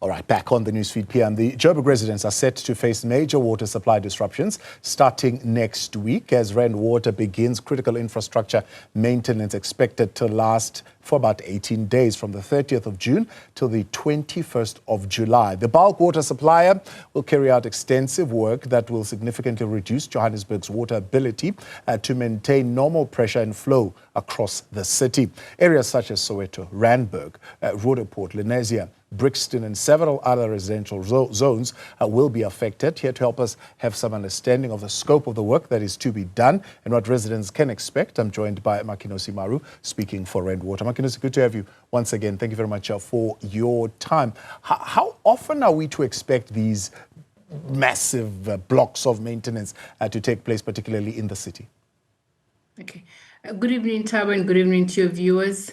All right, back on the newsfeed PM. The Joburg residents are set to face major water supply disruptions starting next week as Randburg begins critical infrastructure maintenance expected to last for about 18 days from the 30th of June till the 21st of July. The bulk water supplier will carry out extensive work that will significantly reduce Johannesburg's water ability to maintain normal pressure and flow across the city. Areas such as Soweto, Randburg, Roodepoort, Lenasia, Brixton and several other residential zones will be affected. Here to help us have some understanding of the scope of the work that is to be done and what residents can expect, I'm joined by Makenosi Maroo, speaking for Randburg. Makenosi, good to have you once again. Thank you very much for your time. How often are we to expect these massive blocks of maintenance to take place, particularly in the city? Okay. Good evening, Thabo, and good evening to your viewers.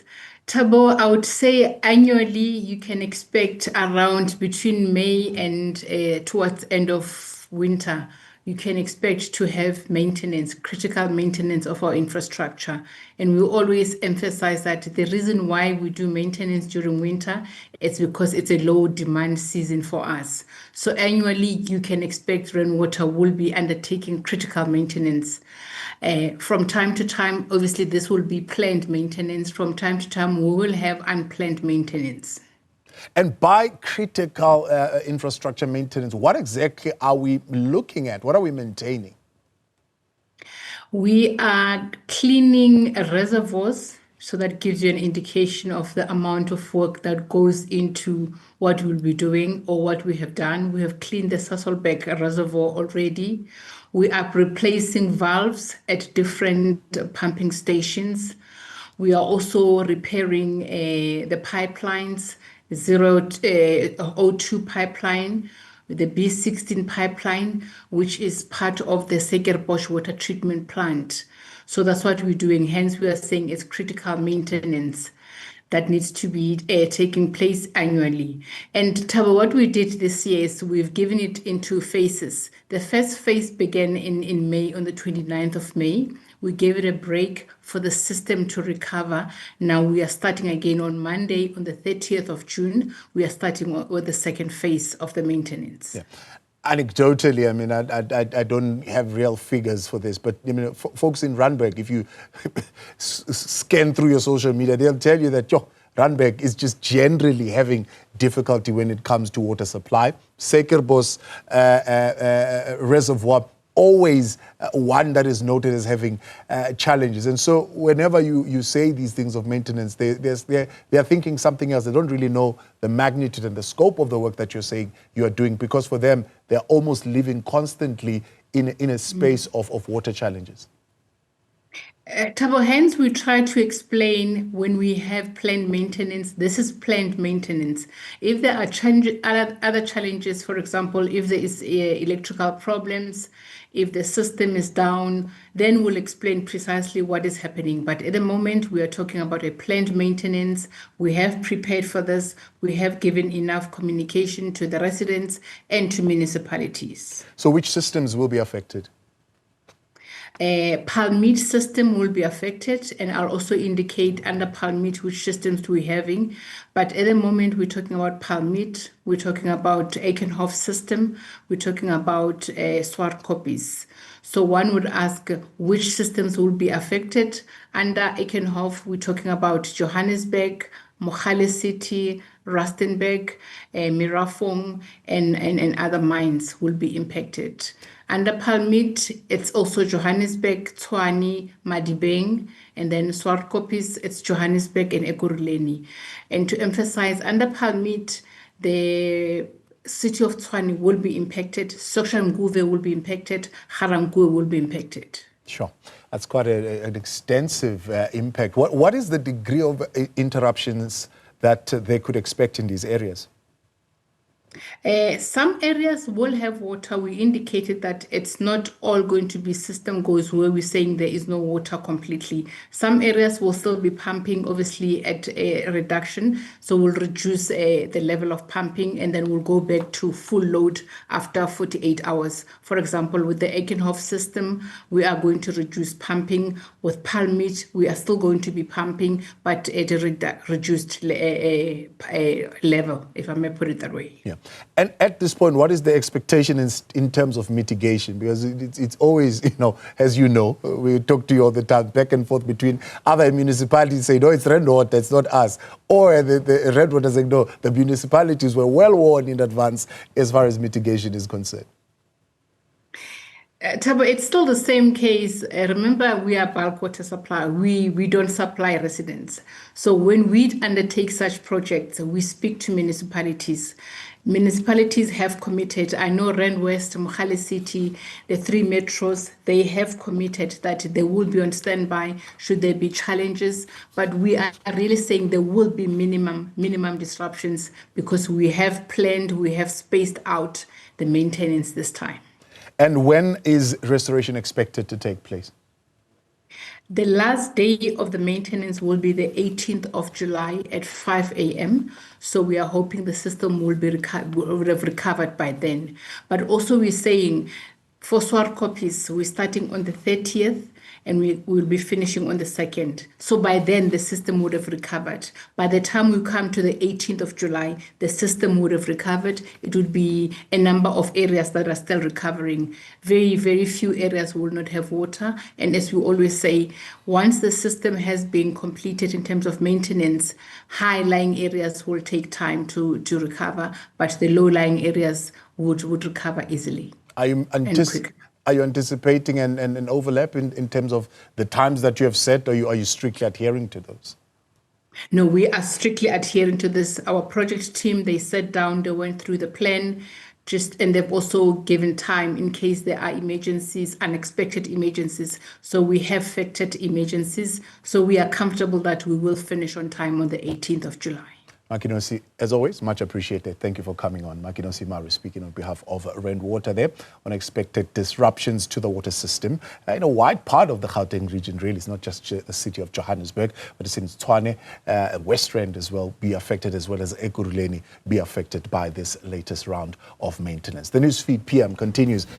Thabo, I would say annually you can expect around between May and towards end of winter, you can expect to have maintenance, critical maintenance of our infrastructure. And we always emphasize that the reason why we do maintenance during winter is because it's a low demand season for us. So annually you can expect rainwater will be undertaking critical maintenance. From time to time, obviously this will be planned maintenance. From time to time, we will have unplanned maintenance. And by critical infrastructure maintenance, what exactly are we looking at? What are we maintaining? We are cleaning reservoirs, so that gives you an indication of the amount of work that goes into what we'll be doing or what we have done. We have cleaned the Sasolburg reservoir already. We are replacing valves at different pumping stations. We are also repairing the pipelines, O2 pipeline, the B16 pipeline, which is part of the Sekerbosch water treatment plant. So that's what we're doing. Hence, we are saying it's critical maintenance that needs to be taking place annually. And Thabo, what we did this year is we've given it into phases. The first phase began in May, on the 29th of May. We gave it a break for the system to recover. Now we are starting again on Monday, on the 30th of June. We are starting with the second phase of the maintenance. Yeah. Anecdotally, I mean, I don't have real figures for this, but you know, folks in Randburg, if you scan through your social media, they'll tell you that Randburg is just generally having difficulty when it comes to water supply. Sekerbosch reservoir, always one that is noted as having challenges. And so whenever you say these things of maintenance, they are thinking something else. They don't really know the magnitude and the scope of the work that you're saying you are doing, because for them, they're almost living constantly in a space of water challenges. Thabo, hence we try to explain when we have planned maintenance, this is planned maintenance. If there are other challenges, for example, if there is electrical problems, if the system is down, then we'll explain precisely what is happening. But at the moment, we are talking about a planned maintenance. We have prepared for this. We have given enough communication to the residents and to municipalities. So which systems will be affected? Palmit system will be affected, and I'll also indicate under Palmit which systems we're having. But at the moment, we're talking about Palmit, we're talking about Ekenhof system, we're talking about swart copies. So one would ask which systems will be affected. Under Ekenhof, we're talking about Johannesburg, Mogale City, Rustenburg, Mirafong, and other mines will be impacted. Under Palmit, it's also Johannesburg, Tshwane, Madibeng, and then swart copies, it's Johannesburg and Ekurhuleni. And to emphasize, under Palmit, the city of Tshwane will be impacted, Soshanguve will be impacted, Harangue will be impacted. Sure. That's quite an extensive impact. What is the degree of interruptions that they could expect in these areas? Some areas will have water. We indicated that it's not all going to be system goes where we're saying there is no water completely. Some areas will still be pumping, obviously at a reduction. So we'll reduce the level of pumping and then we'll go back to full load after 48 hours. For example, with the Ekenhof system, we are going to reduce pumping. With Palmit, we are still going to be pumping, but at a reduced level, if I may put it that way. Yeah. And at this point, what is the expectation in terms of mitigation? Because it's always, as you know, we talk to you all the time, back and forth between other municipalities saying, no, it's Randburg, it's not us. Or the Randburg saying, no, the municipalities were well warned in advance as far as mitigation is concerned. Thabo, it's still the same case. Remember, we are bulk water supply. We don't supply residents. So when we undertake such projects, we speak to municipalities. Municipalities have committed. I know Rand West, Mogale City, the 3 metros, they have committed that they will be on standby should there be challenges. But we are really saying there will be minimum disruptions because we have planned, we have spaced out the maintenance this time. And when is restoration expected to take place? The last day of the maintenance will be the 18th of July at 5 a.m. So we are hoping the system will have recovered by then. But also we're saying for Swartkopis, we're starting on the 30th and we will be finishing on the 2nd. So by then the system would have recovered. By the time we come to the 18th of July, the system would have recovered. It would be a number of areas that are still recovering. Very, very few areas will not have water. And as we always say, once the system has been completed in terms of maintenance, high-lying areas will take time to recover, but the low-lying areas would recover easily. Are you anticipating an overlap in terms of the times that you have set, or are you strictly adhering to those? No, we are strictly adhering to this. Our project team, they sat down, they went through the plan, and they've also given time in case there are emergencies, unexpected emergencies. So we have factored emergencies. So we are comfortable that we will finish on time on the 18th of July. Makenosi, as always, much appreciated. Thank you for coming on. Makenosi Maroo speaking on behalf of Randburg there on expected disruptions to the water system. In a wide part of the Gauteng region, really. It's not just the city of Johannesburg, but it's in Tshwane, West Rand as well, be affected, as well as Ekurhuleni be affected by this latest round of maintenance. The Newsfeed PM continues.